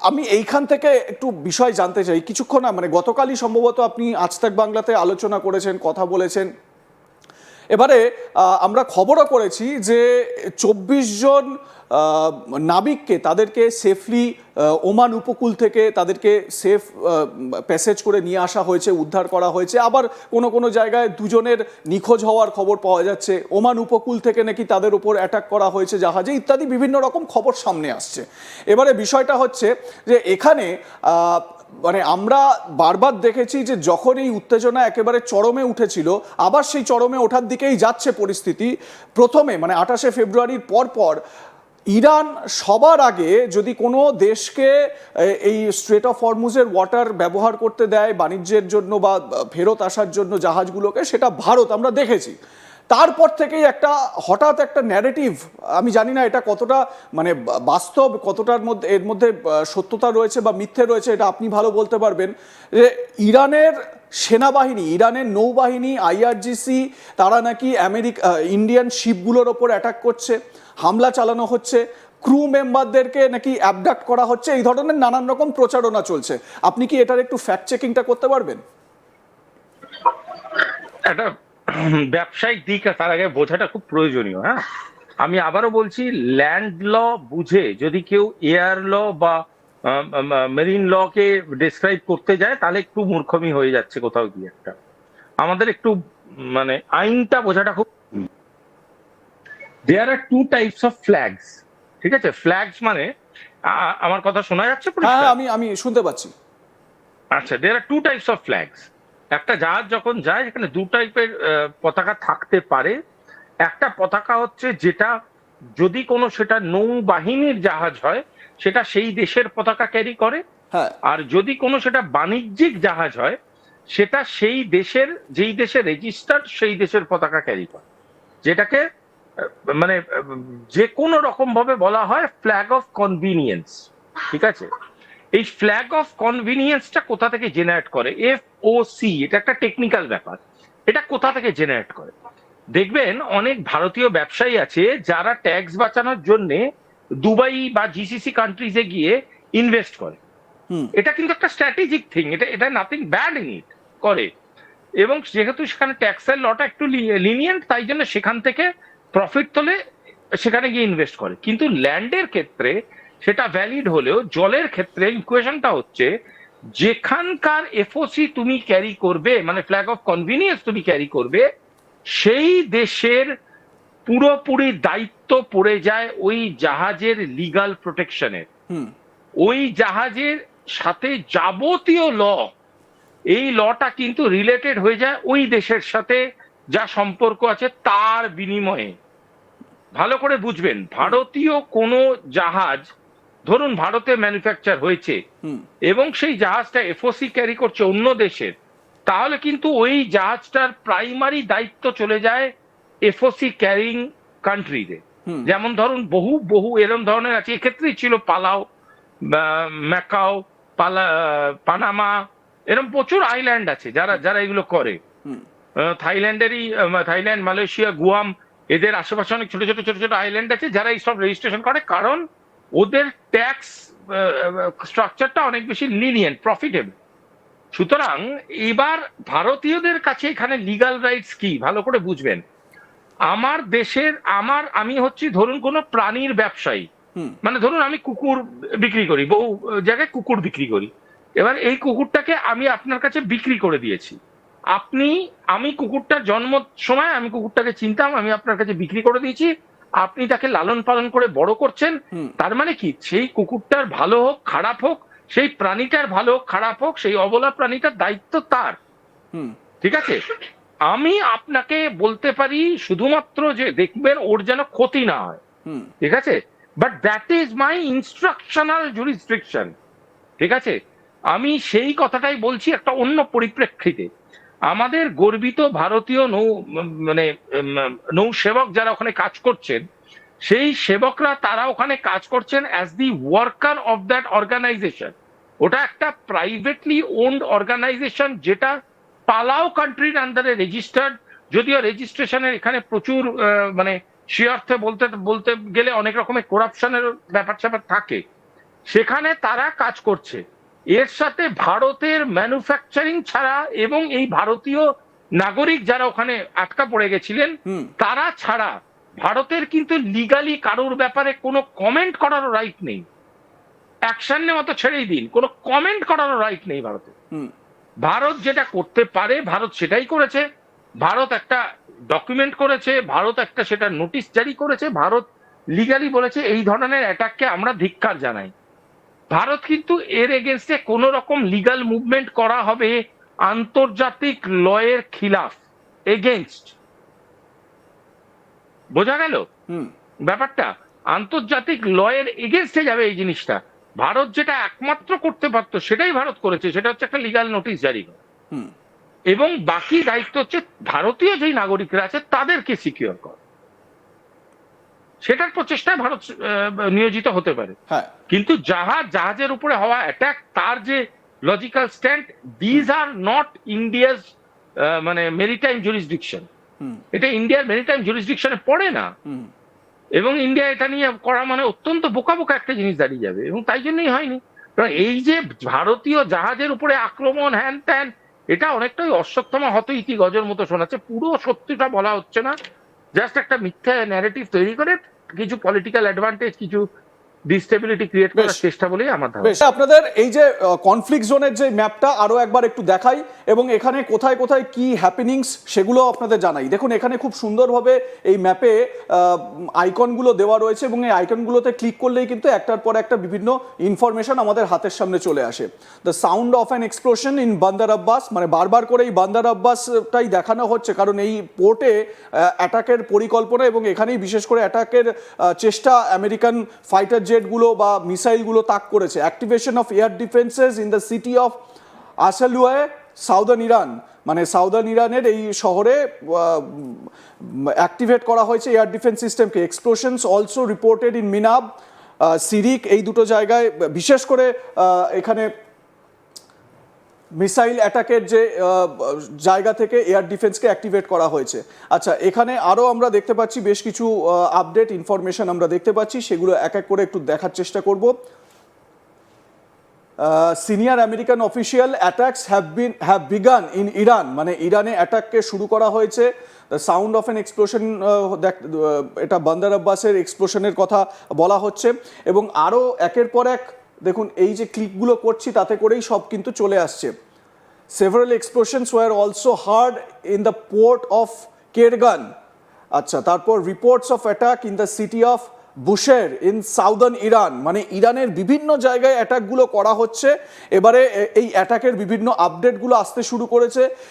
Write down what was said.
আমি এইখান থেকে একটু বিষয় জানতে চাই কিছুক্ষণ, মানে গতকালই সম্ভবত আপনি আজ তাক বাংলাতে আলোচনা করেছেন, কথা বলেছেন। এবারে আমরা খবরও করেছি যে 24 জন নাবিককে তাদেরকে সেফলি ওমান উপকূল থেকে তাদেরকে সেফ প্যাসেজ করে নিয়ে আসা হয়েছে, উদ্ধার করা হয়েছে। আবার কোনো কোনো জায়গায় দুজনের নিখোঁজ হওয়ার খবর পাওয়া যাচ্ছে, ওমান উপকূল থেকে নাকি তাদের উপর অ্যাটাক করা হয়েছে জাহাজে, ইত্যাদি বিভিন্ন রকম খবর সামনে আসছে। এবারে বিষয়টা হচ্ছে যে এখানে মানে আমরা বারবার দেখেছি যে যখন এই উত্তেজনা একেবারে চরমে উঠেছিল, আবার সেই চরমে ওঠার দিকেই যাচ্ছে পরিস্থিতি। প্রথমে মানে 28শে ফেব্রুয়ারির পর ইরান সবার আগে যদি কোনো দেশকে এই স্ট্রেট অফ হরমুজের ওয়াটার ব্যবহার করতে দেয় বাণিজ্যের জন্য বা ফেরত আসার জন্য জাহাজগুলোকে, সেটা ভারত, আমরা দেখেছি। তারপর থেকেই হঠাৎ একটা ন্যারেটিভ, আমি জানি না এটা কতটা মানে বাস্তব, কতটার মধ্যে এর মধ্যে সত্যতা রয়েছে বা মিথ্যে রয়েছে, এটা আপনি ভালো বলতে পারবেন, যে ইরানের সেনাবাহিনী, ইরানের নৌবাহিনী আইআরজিসি তারা নাকি ইন্ডিয়ান শিপগুলোর ওপর অ্যাটাক করছে, হামলা চালানো হচ্ছে, ক্রু মেম্বারদেরকে নাকি অ্যাবডাক্ট করা হচ্ছে, এই ধরনের নানান রকম প্রচারণা চলছে। আপনি কি এটার একটু ফ্যাক্ট চেকিংটা করতে পারবেন? একটা ব্যবসায়িক দিক তার আগে বোঝাটা খুব প্রয়োজনীয়। হ্যাঁ, আমি আবারও বলছি, ল্যান্ড ল বুঝে যদি কেউ এয়ার ল বা মেরিন ল কে ডিসক্রাইব করতে যায় তাহলে একটু মূর্খমি হয়ে যাচ্ছে কোথাও গিয়ে। একটা আমাদের একটু মানে আইনটা বোঝাটা খুব। দেয়ার আর টু টাইপস অফ ফ্ল্যাগস। ঠিক আছে, ফ্ল্যাগস মানে আমার কথা শোনা যাচ্ছে হ্যাঁ, পরিষ্কার? আমি শুনতে পাচ্ছি। আচ্ছা, দেয়ার আর টু টাইপস অফ ফ্ল্যাগস। একটা জাহাজ যখন যায় সেখানে দু টাইপের পতাকা থাকতে পারে। একটা পতাকা হচ্ছে যেটা যদি কোনো সেটা নৌবাহিনীর জাহাজ হয় সেটা সেই দেশের পতাকা ক্যারি করে। হ্যাঁ। আর যদি কোনো সেটা বাণিজ্যিক জাহাজ হয় সেটা সেই দেশের, যেই দেশে রেজিস্টার্ড সেই দেশের পতাকা ক্যারি করে, যেটাকে মানে যে কোনো রকম ভাবে বলা হয় ফ্ল্যাগ অফ কনভিনিয়েন্স। ঠিক আছে, এই ফ্ল্যাগ অফ কনভিনিয়েন্সটা কোথা থেকে জেনারেট করে? FOC, এটা একটা টেকনিক্যাল ব্যাপার। এটা কোথা থেকে জেনারেট করে? দেখবেন অনেক ভারতীয় ব্যবসায়ী আছে যারা ট্যাক্স বাঁচানোর জন্য দুবাই বা জিসিসি কান্ট্রিজে গিয়ে ইনভেস্ট করে। এটা কিন্তু একটা স্ট্র্যাটেজিক থিং, এটা এটা নাথিং ব্যাড ইন ইট করে। এবং যেহেতু সেখানে ট্যাক্সের লটা একটু লিনিয়েন্ট, তাই জন্য সেখান থেকে প্রফিট তোলে, সেখানে গিয়ে ইনভেস্ট করে। কিন্তু ল্যান্ডের ক্ষেত্রে সেটা ভ্যালিড হলেও জলের ক্ষেত্রে ইকুয়েশনটা হচ্ছে যেখানকার FOC তুমি ক্যারি করবে, মানে ফ্ল্যাগ অফ কনভিনিয়েন্স তুমি ক্যারি করবে, সেই দেশের পুরোপুরি দায়িত্ব পড়ে যায় ওই জাহাজের লিগাল প্রোটেকশনের। ওই জাহাজের সাথে যাবতীয় ল, এই লটা কিন্তু রিলেটেড হয়ে যায় ওই দেশের সাথে যা সম্পর্ক আছে তার বিনিময়ে। ভালো করে বুঝবেন, ভারতীয় কোনো জাহাজ ধরুন ভারতে ম্যানুফ্যাকচার হয়েছে এবং সেই জাহাজটা FOC ক্যারি করছে অন্য দেশের, তাহলে কিন্তু ওই জাহাজটার প্রাইমারি দায়িত্ব চলে যায় FOC ক্যারিং কান্ট্রিতে। যেমন ধরুন বহু বহু এরকম ধরনের আছে, এক্ষেত্রেই ছিল পালাও, ম্যাকাও, পানামা, এরকম প্রচুর আইল্যান্ড আছে যারা যারা এগুলো করে। থাইল্যান্ড, মালয়েশিয়া, গুয়াম, এদের আশেপাশে অনেক ছোট ছোট ছোট ছোট আইল্যান্ড আছে যারা এইসব রেজিস্ট্রেশন করে, কারণ ওদের ট্যাক্স স্ট্রাকচারটা অনেক বেশি লিনিয়েন্ট, প্রফিটেবল। সুতরাং এবার ভারতীয়দের কাছে এখানে লিগাল রাইটস কি ভালো করে বুঝবেন। আমার দেশের আমি হচ্ছি ধরুন কোনো প্রাণীর ব্যবসায়ী, মানে ধরুন আমি কুকুর বিক্রি করি, বহু জায়গায় কুকুর বিক্রি করি। এবার এই কুকুরটাকে আমি আপনার কাছে বিক্রি করে দিয়েছি। আমি কুকুরটার জন্ম সময় আমি কুকুরটাকে চিনতাম, আমি আপনার কাছে বিক্রি করে দিয়েছি, আপনি তাকে লালন পালন করে বড় করছেন। তার মানে কি, সেই কুকুরটার ভালো হোক খারাপ হোক, সেই প্রাণীটার ভালো হোক খারাপ হোক, সেই অবলা প্রাণীটার দায়িত্ব তার। ঠিক আছে, আমি আপনাকে বলতে পারি শুধুমাত্র যে দেখবেন ওর যেন ক্ষতি না হয়। ঠিক আছে, but that is my instructional jurisdiction. ঠিক আছে, আমি সেই কথাটাই বলছি একটা অন্য পরিপ্রেক্ষিতে। আমাদের গর্বিত ভারতীয় নৌ সেবক যারা ওখানে কাজ করছেন, সেই সেবকরা তারা ওখানে কাজ করছেন as the worker of that organisation. ওটা একটা প্রাইভেটলি ওন্ড অর্গানাইজেশন যেটা পালাও কান্ট্রির আন্ডারে রেজিস্টার্ড। যদিও রেজিস্ট্রেশনের এখানে প্রচুর মানে সে অর্থে বলতে বলতে গেলে অনেক রকমের করাপশনের ব্যাপার স্যাপার থাকে, সেখানে তারা কাজ করছে। এর সাথে ভারতের ম্যানুফ্যাকচারিং ছাড়া এবং এই ভারতীয় নাগরিক যারা ওখানে আটকা পড়ে গেছিলেন তারা ছাড়া ভারতের কিন্তু লিগালি কারোর ব্যাপারে কোনো কমেন্ট করার রাইট নেই। অ্যাকশন নেওয়া তো ছেড়েই দিন, কোনো কমেন্ট করার রাইট নেই ভারতের। ভারত যেটা করতে পারে ভারত সেটাই করেছে। ভারত একটা ডকুমেন্ট করেছে, ভারত একটা সেটা নোটিশ জারি করেছে, ভারত লিগালি বলেছে এই ধরনের অ্যাটাককে আমরা ধিক্কার জানাই। ভারত কিন্তু এর এগেনস্টে কোন রকম লিগাল মুভমেন্ট করা হবে আন্তর্জাতিক লয়ের খিলাফ, এগেনস্ট। বোঝা গেল ব্যাপারটা? আন্তর্জাতিক লয়ের এগেনস্টে যাবে এই জিনিসটা। ভারত যেটা একমাত্র করতে পারতো সেটাই ভারত করেছে, সেটা হচ্ছে একটা লিগাল নোটিশ জারি করা, এবং বাকি দায়িত্ব হচ্ছে ভারতীয় যেই নাগরিকরা আছে তাদেরকে সিকিউর করা। সেটার প্রচেষ্টায় ভারত নিয়োজিত হতে পারে। কিন্তু জাহাজের উপরে হওয়া অ্যাটাক, তার যে logical stand, these are not India's মানে মেরিটাইম জুরিসডিকশন। এটা ইন্ডিয়ার মেরিটাইম জুরিসডিকশনে পড়ে না, এবং ইন্ডিয়া এটা নিয়ে করা মানে অত্যন্ত বোকা বোকা একটা জিনিস দাঁড়িয়ে যাবে, এবং তাই জন্যই হয়নি। কারণ এই যে ভারতীয় জাহাজের উপরে আক্রমণ হ্যান ত্যান, এটা অনেকটাই অশ্বত্থামা হত ইতি গজের মতো শোনাচ্ছে, পুরো সত্যিটা বলা হচ্ছে না, জাস্ট একটা মিথ্যা ন্যারেটিভ তৈরি করে কিছু পলিটিক্যাল অ্যাডভান্টেজ, কিছু ডিস্টেবিলিটি ক্রিয়েট করার চেষ্টা বলেই আমার ধারণা। আপনাদের এই যে কনফ্লিক্ট জোনের যে ম্যাপটা আরো একবার একটু দেখাই, এবং এখানে কোথায় কোথায় কি হ্যাপেনিংস সেগুলো আপনাদের জানাই। দেখুন এখানে খুব সুন্দরভাবে এই ম্যাপে আইকনগুলো দেওয়া রয়েছে, এবং এই আইকনগুলোতে ক্লিক করলেই কিন্তু একটার পর একটা বিভিন্ন ইনফরমেশন আমাদের হাতের সামনে চলে আসে। The sound of an explosion in বান্দার আব্বাস, মানে বারবার করে এই বান্দার আব্বাসটাই দেখানো হচ্ছে, কারণ এই পোর্টে অ্যাটাকের পরিকল্পনা এবং এখানেই বিশেষ করে অ্যাটাকের চেষ্টা আমেরিকান ফাইটার জেটগুলো বা মিসাইলগুলো তাক করেছে। Activation of air defences in the city of আসালুয়ায়, সাউদার্ন ইরান, মানে সাউদার্ন ইরানের এই শহরে অ্যাক্টিভেট করা হয়েছে এয়ার ডিফেন্স সিস্টেমকে। Explosions also reported in Minab, Sirik, এই দুটো জায়গায় বিশেষ করে এখানে মিসাইল অ্যাটাকের যে জায়গা থেকে এয়ার ডিফেন্সকে অ্যাক্টিভেট করা হয়েছে। আচ্ছা, এখানে আরও আমরা দেখতে পাচ্ছি বেশ কিছু আপডেট ইনফরমেশন আমরা দেখতে পাচ্ছি, সেগুলো এক এক করে একটু দেখার চেষ্টা করব। Senior American official attacks have began in Iran, মানে ইরানে অ্যাটাককে শুরু করা হয়েছে। The sound of an explosion, এটা বান্দার আব্বাসের এক্সপ্লোশনের কথা বলা হচ্ছে, এবং আরও একের পর এক দেখুন এই যে ক্লিকগুলো করছি তাতে করেই সব কিন্তু চলে আসছে। Several explosions were also heard in the port of Kergan. আচ্ছা, তারপর reports of attack in the city of Bushehr in southern Iran, মানে ইরানের বিভিন্ন জায়গায় অ্যাটাকগুলো করা হচ্ছে। এবারে এই অ্যাটাকের বিভিন্ন আপডেটগুলো আসতে শুরু করেছে,